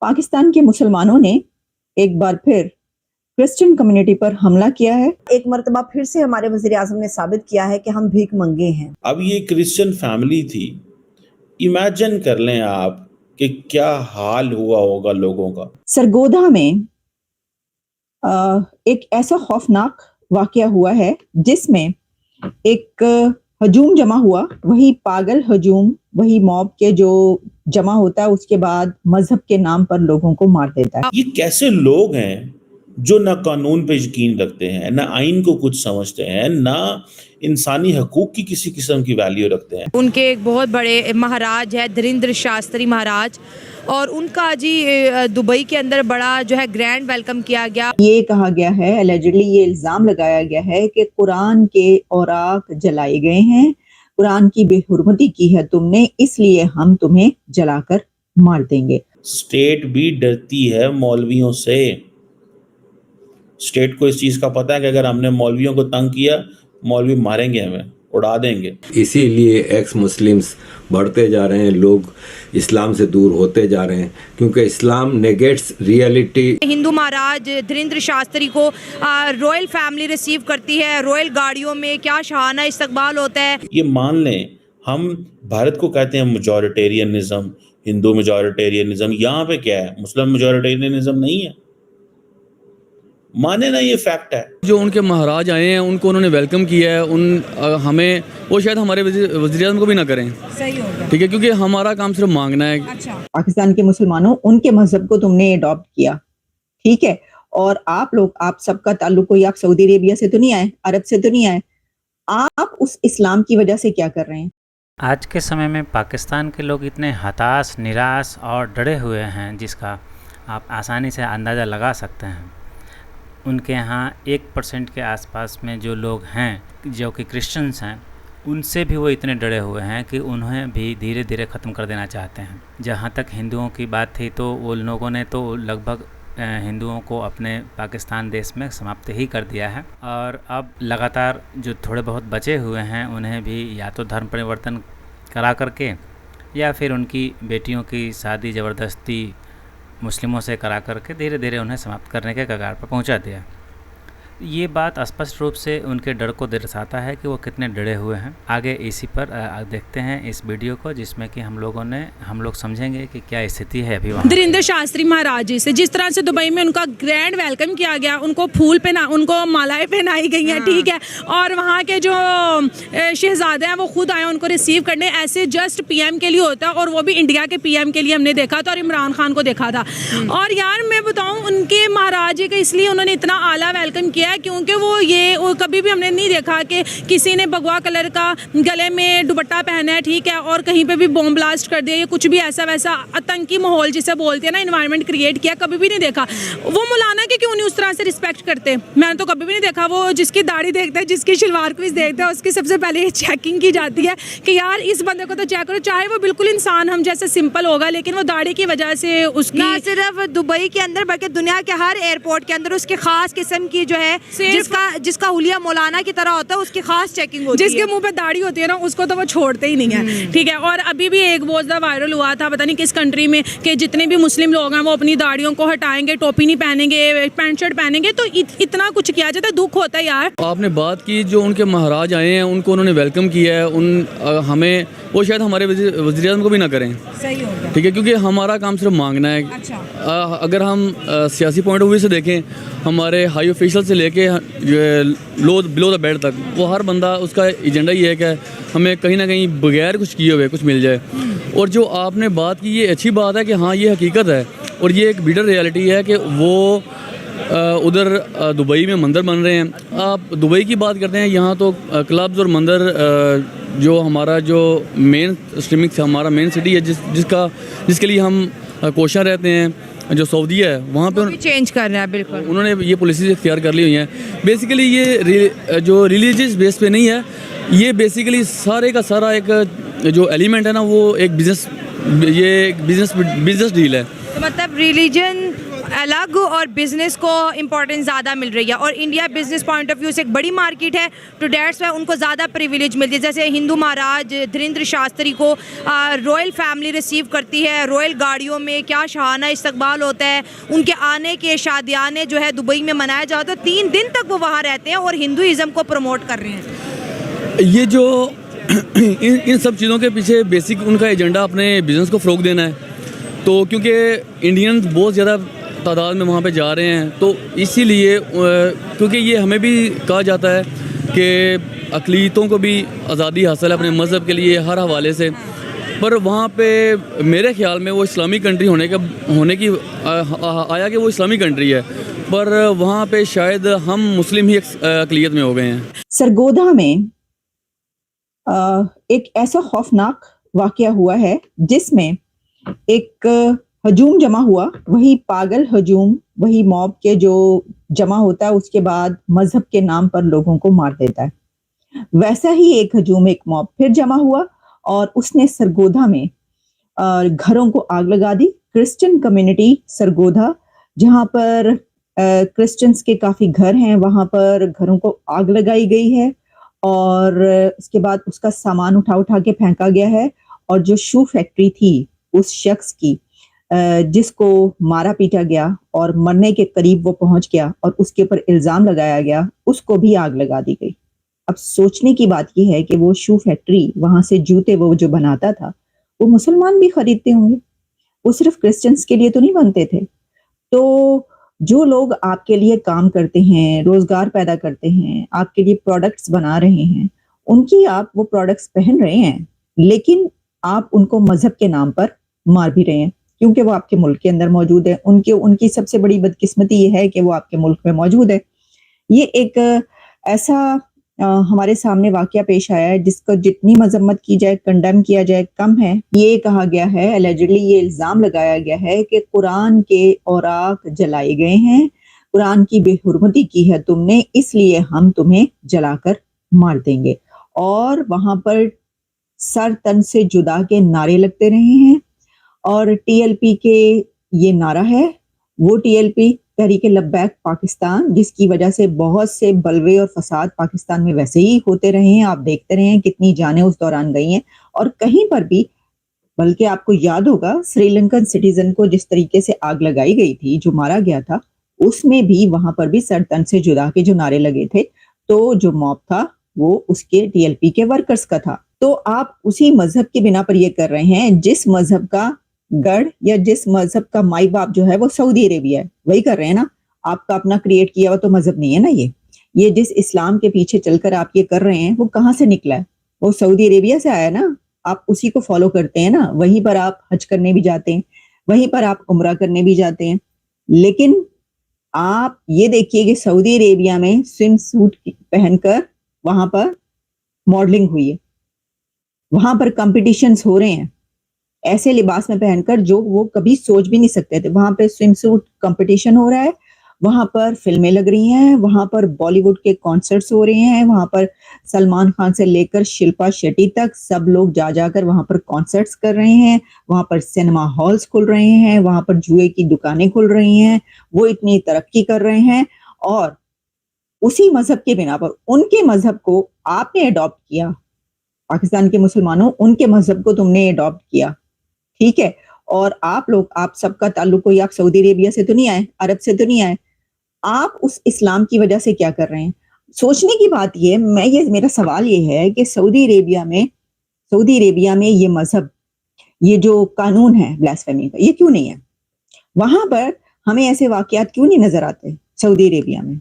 पाकिस्तान के मुसलमानों ने एक बार फिर क्रिश्चियन कम्युनिटी पर हमला किया है। एक मर्तबा फिर से हमारे वज़ीर आज़म ने साबित किया है कि हम भीख मंगे हैं। अब ये क्रिश्चियन फैमिली थी, इमेजिन कर लें आप कि क्या हाल हुआ होगा लोगों का। सरगोधा में एक ऐसा खौफनाक वाकया हुआ है जिसमें एक हजूम जमा हुआ, वही पागल हजूम, वही मॉब के जो जमा होता है, उसके बाद मजहब के नाम पर लोगों को मार देता है। ये कैसे लोग हैं जो ना कानून पे यकीन रखते हैं, ना आइन को कुछ समझते हैं, ना इंसानी हकूक की किसी किस्म की वैल्यू रखते हैं। उनके एक बहुत बड़े महाराज है धीरेन्द्र शास्त्री महाराज, और उनका जी दुबई के अंदर बड़ा जो है ग्रैंड वेलकम किया गया। ये कहा गया है, एलिजिडली ये इल्जाम लगाया गया है कि कुरान के औराक जलाए गए हैं, कुरान की बेहुरमती की है तुमने, इसलिए हम तुम्हें जलाकर मार देंगे। स्टेट भी डरती है मौलवियों से। स्टेट को इस चीज का पता है कि अगर हमने मौलवियों को तंग किया, मौलवी मारेंगे, हमें उड़ा देंगे। इसीलिए एक्स मुस्लिम्स बढ़ते जा रहे हैं, लोग इस्लाम से दूर होते जा रहे हैं, क्योंकि इस्लाम नेगेट्स रियलिटी। हिंदू महाराज धीरेन्द्र शास्त्री को रॉयल फैमिली रिसीव करती है, रॉयल गाड़ियों में क्या शाहाना इस्तकबाल होता है। ये मान लें, हम भारत को कहते हैं मेजॉरिटेरियनिज्म, हिंदू मेजॉरिटेरियनिज्म, यहाँ पे क्या है, मुस्लिम मेजॉरिटेरियनिज्म नहीं है। माने ना, ये फैक्ट है। जो उनके महाराज आए हैं उनको उन्होंने वेलकम किया है, हमें वो शायद हमारे वज़ीर आज़म को भी ना करें। सही होगा, ठीक है, क्योंकि हमारा काम सिर्फ मांगना है। अच्छा, पाकिस्तान के मुसलमानों, उनके मजहब को तुमने अडॉप्ट किया, ठीक है, और आप लोग, आप सबका ताल्लुक कोई आप सऊदी अरेबिया से तो नहीं आए, अरब से तो नहीं आए, आप उस इस्लाम की वजह से क्या कर रहे हैं? आज के समय में पाकिस्तान के लोग इतने हताश, निराश और डरे हुए हैं जिसका आप आसानी से अंदाज़ा लगा सकते हैं। उनके यहाँ 1% के आसपास में जो लोग हैं जो कि क्रिश्चियंस हैं, उनसे भी वो इतने डरे हुए हैं कि उन्हें भी धीरे धीरे ख़त्म कर देना चाहते हैं। जहाँ तक हिंदुओं की बात थी तो वो लोगों ने तो लगभग हिंदुओं को अपने पाकिस्तान देश में समाप्त ही कर दिया है, और अब लगातार जो थोड़े बहुत बचे हुए हैं उन्हें भी या तो धर्म परिवर्तन करा करके या फिर उनकी बेटियों की शादी ज़बरदस्ती मुस्लिमों से करा करके धीरे धीरे उन्हें समाप्त करने के कगार पर पहुंचा दिया। ये बात स्पष्ट रूप से उनके डर को दर्शाता है कि वो कितने डरे हुए हैं। आगे इसी पर देखते हैं इस वीडियो को, जिसमें कि हम लोग समझेंगे कि क्या स्थिति है अभी वहाँ। धीरेन्द्र शास्त्री महाराज जी से जिस तरह से दुबई में उनका ग्रैंड वेलकम किया गया, उनको फूल उनको मालाएं पहनाई गई हैं, ठीक है, और वहाँ के जो शहजादे हैं वो खुद आए उनको रिसीव करने। ऐसे जस्ट पीएम के लिए होता है, और वो भी इंडिया के पीएम के लिए हमने देखा था, और इमरान खान को देखा था। और यार मैं बताऊँ, उनके महाराज जी का इसलिए उन्होंने इतना आला वेलकम किया क्योंकि वो कभी भी हमने नहीं देखा कि किसी ने भगवा कलर का गले में दुपट्टा पहना है, ठीक है, और कहीं पे भी बॉम्ब ब्लास्ट कर दिया या कुछ भी ऐसा वैसा आतंकी माहौल जिसे बोलते हैं ना, इन्वायरमेंट क्रिएट किया, कभी भी नहीं देखा। वो मौलाना के क्यों नहीं उस तरह से रिस्पेक्ट करते? मैंने तो कभी भी नहीं देखा। वो जिसकी दाढ़ी देखते हैं, जिसकी शलवार कमीज देखते हैं, उसकी सबसे पहले ये चेकिंग की जाती है कि यार इस बंदे को तो चेक करो, चाहे वो बिल्कुल इंसान हम जैसे सिंपल होगा, लेकिन वो दाढ़ी की वजह से उसकी, ना सिर्फ दुबई के अंदर बल्कि दुनिया के हर एयरपोर्ट के अंदर उसकी खास किस्म की जो है, जिसका हुलिया मौलाना की तरह होता है, उसकी खास चेकिंग होती है। जिसके मुंह पे दाढ़ी होती है ना, उसको तो वो छोड़ते ही नहीं है, ठीक है। और अभी भी एक बहुत ज़्यादा वायरल हुआ था, पता नहीं किस कंट्री में, कि जितने भी मुस्लिम लोग हैं वो अपनी दाढ़ियों को हटाएंगे, टोपी नहीं पहनेंगे, पैंट शर्ट पहनेंगे, तो इतना कुछ किया जाता है। दुख होता है यार। आपने बात की, जो उनके महाराज आए हैं उनको उन्होंने वेलकम किया है, हमें वो शायद हमारे वज़ीर आज़म को भी ना करें। सही होगा, ठीक है, क्योंकि हमारा काम सिर्फ मांगना है। अच्छा। अगर हम सियासी पॉइंट ऑफ व्यू से देखें, हमारे हाई ऑफिशियल से लेके बिलो द बेड तक, वो हर बंदा उसका एजेंडा ही है कि हमें कहीं ना कहीं बगैर कुछ किए हुए कुछ मिल जाए। और जो आपने बात की, ये अच्छी बात है कि हाँ ये हकीकत है, और ये एक बिटर रियलिटी है कि वो उधर दुबई में मंदिर बन रहे हैं। आप दुबई की बात करते हैं, यहाँ तो क्लब्स और मंदिर, जो हमारा जो मेन स्ट्रीमिंग हमारा मेन सिटी है, जिसके लिए हम कोशिश रहते हैं, जो सऊदी है वहाँ पे चेंज कर रहा है। बिल्कुल, उन्होंने ये पॉलिसीज इख्तियार कर ली हुई हैं। बेसिकली ये जो रिलीजियस बेस पे नहीं है, ये बेसिकली सारे का सारा एक जो एलिमेंट है ना, वो एक बिजनेस डील है। तो मतलब रिलीजन الگ اور بزنس کو امپورٹنس زیادہ مل رہی ہے, اور India business point of view سے ایک بڑی مارکیٹ ہے, تو دیٹس وائی ان کو زیادہ پریویلیج ملتی ہے. جیسے ہندو مہاراج دھریندر شاستری کو رائل فیملی ریسیو کرتی ہے, رائل گاڑیوں میں کیا شاہانہ استقبال ہوتا ہے, ان کے آنے کے شادیانے جو ہے دبئی میں منایا جاتا ہے, 3 دن تک وہ وہاں رہتے ہیں اور ہندوازم کو پروموٹ کر رہے ہیں. یہ جو ان سب چیزوں کے پیچھے بیسک ان کا ایجنڈا اپنے بزنس کو فروغ دینا ہے. تو کیونکہ انڈینز بہت زیادہ تعداد میں وہاں پہ جا رہے ہیں, تو اسی لیے کیونکہ یہ ہمیں بھی کہا جاتا ہے کہ اقلیتوں کو بھی آزادی حاصل ہے اپنے مذہب کے لیے ہر حوالے سے, پر وہاں پہ میرے خیال میں وہ اسلامی کنٹری ہونے کی آیا کہ وہ اسلامی کنٹری ہے, پر وہاں پہ شاید ہم مسلم ہی اقلیت میں ہو گئے ہیں. سرگودا میں ایک ایسا خوفناک واقعہ ہوا ہے جس میں ایک ہجوم جمع ہوا, وہی پاگل ہجوم, وہی موب کے جو جمع ہوتا ہے اس کے بعد مذہب کے نام پر لوگوں کو مار دیتا ہے. ویسا ہی ایک ہجوم, ایک موب پھر جمع ہوا اور اس نے سرگودا میں گھروں کو آگ لگا دی. کرسچن کمیونٹی سرگودا, جہاں پر کرسچنز کے کافی گھر ہیں, وہاں پر گھروں کو آگ لگائی گئی ہے, اور اس کے بعد اس کا سامان اٹھا کے پھینکا گیا ہے. اور جو شو فیکٹری تھی اس شخص کی جس کو مارا پیٹا گیا اور مرنے کے قریب وہ پہنچ گیا اور اس کے اوپر الزام لگایا گیا, اس کو بھی آگ لگا دی گئی. اب سوچنے کی بات یہ ہے کہ وہ شو فیکٹری, وہاں سے جوتے وہ جو بناتا تھا, وہ مسلمان بھی خریدتے ہوں گے, وہ صرف کرسچنز کے لیے تو نہیں بنتے تھے. تو جو لوگ آپ کے لیے کام کرتے ہیں, روزگار پیدا کرتے ہیں, آپ کے لیے پروڈکٹس بنا رہے ہیں, ان کی آپ وہ پروڈکٹس پہن رہے ہیں, لیکن آپ ان کو مذہب کے نام پر مار بھی رہے ہیں کیونکہ وہ آپ کے ملک کے اندر موجود ہے. ان کی سب سے بڑی بدقسمتی یہ ہے کہ وہ آپ کے ملک میں موجود ہے. یہ ایک ایسا ہمارے سامنے واقعہ پیش آیا ہے جس کو جتنی مذمت کی جائے, کنڈیم کیا جائے, کم ہے. یہ کہا گیا ہے, اللیجڈلی یہ الزام لگایا گیا ہے کہ قرآن کے اوراق جلائے گئے ہیں, قرآن کی بے حرمتی کی ہے تم نے, اس لیے ہم تمہیں جلا کر مار دیں گے. اور وہاں پر سر تن سے جدا کے نعرے لگتے رہے ہیں, اور ٹی ایل پی کے یہ نعرہ ہے, وہ T L P Tehreek Labbaik Pakistan, جس کی وجہ سے بہت سے بلوے اور فساد پاکستان میں ویسے ہی ہوتے رہے ہیں. آپ دیکھتے رہے ہیں کتنی جانیں اس دوران گئی ہیں, اور کہیں پر بھی, بلکہ آپ کو یاد ہوگا سری لنکن سٹیزن کو جس طریقے سے آگ لگائی گئی تھی, جو مارا گیا تھا, اس میں بھی وہاں پر بھی سر تن سے جدا کے جو نعرے لگے تھے, تو جو موب تھا وہ اس کے ٹی ایل پی کے ورکرز کا تھا. تو آپ اسی مذہب کی بنا پر یہ کر رہے ہیں جس مذہب کا گڑھ یا جس مذہب کا مائی باپ جو ہے وہ سعودی عربیہ ہے, وہی کر رہے ہیں نا. آپ کا اپنا کریٹ کیا ہوا تو مذہب نہیں ہے نا. یہ جس اسلام کے پیچھے چل کر آپ یہ کر رہے ہیں وہ کہاں سے نکلا ہے؟ وہ سعودی عربیہ سے آیا نا. آپ اسی کو فالو کرتے ہیں نا, وہیں پر آپ حج کرنے بھی جاتے ہیں, وہیں پر آپ عمرہ کرنے بھی جاتے ہیں. لیکن آپ یہ دیکھیے کہ سعودی عربیہ میں سوئم سوٹ پہن کر وہاں پر ماڈلنگ ہوئی ہے, وہاں پر کمپٹیشنز ہو رہے ہیں ایسے لباس میں پہن کر جو وہ کبھی سوچ بھی نہیں سکتے تھے. وہاں پہ سوئم سوٹ کمپٹیشن ہو رہا ہے, وہاں پر فلمیں لگ رہی ہیں, وہاں پر بالی ووڈ کے کانسرٹس ہو رہے ہیں, وہاں پر سلمان خان سے لے کر شلپا شیٹی تک سب لوگ جا کر وہاں پر کانسرٹس کر رہے ہیں, وہاں پر سینما ہالز کھل رہے ہیں, وہاں پر جوئے کی دکانیں کھل رہی ہیں. وہ اتنی ترقی کر رہے ہیں, اور اسی مذہب کے بنا پر ان کے مذہب کو آپ نے اڈاپٹ کیا. پاکستان کے مسلمانوں, ان کے مذہب کو تم نے اڈاپٹ کیا, ٹھیک ہے. اور آپ لوگ, آپ سب کا تعلق کوئی آپ سعودی عربیہ سے تو نہیں آئے, عرب سے تو نہیں آئے. آپ اس اسلام کی وجہ سے کیا کر رہے ہیں؟ سوچنے کی بات یہ, میرا سوال یہ ہے کہ سعودی عربیہ میں یہ مذہب, یہ جو قانون ہے بلاسفیمی کا, یہ کیوں نہیں ہے؟ وہاں پر ہمیں ایسے واقعات کیوں نہیں نظر آتے سعودی عربیہ میں؟